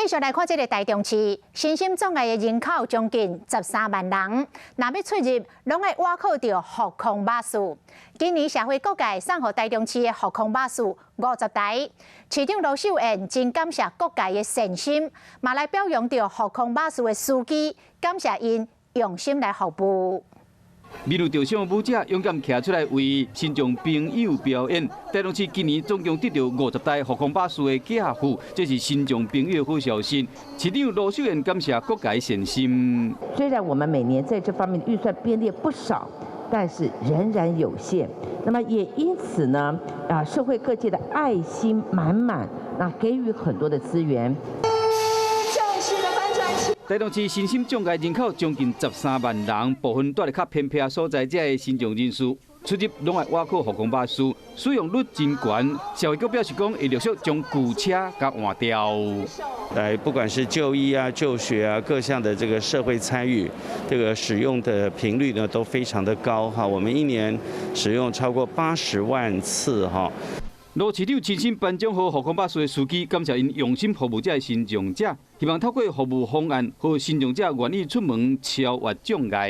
继续来看这个台中市，新兴总爱的人口将近13万人，若要出入，拢会倚靠着航空巴士。今年社会各界送予台中市的航空巴士50台，市长罗秀燕真感谢各界的善心，嘛来表扬着航空巴士的司机，感谢因用心来服务。 美女着上舞者勇敢站出来为新众朋友表演。台中市今年总共得到50台航空巴士的寄付，这是新众朋友的好消息。市长罗秀燕感谢各界善心。虽然我们每年在这方面的预算编列不少，但是仍然有限。那么也因此呢，社会各界的爱心满满，那给予很多的资源。 台中市新兴障碍人口将近13万人，部分住在较偏僻所在，这的新障人士出入拢会倚靠航空巴士，使用率真悬。社会局表示讲，会陆续将旧车甲换掉。来，不管是就医啊、就学啊，各项的这个社会参与，这个使用的频率呢都非常的高哈。我们一年使用超过80万次哈。 罗市长亲身颁奖给航空巴士的司机，感谢因用心服务这的新障者，希望透过服务方案，让新障者愿意出门超越障碍。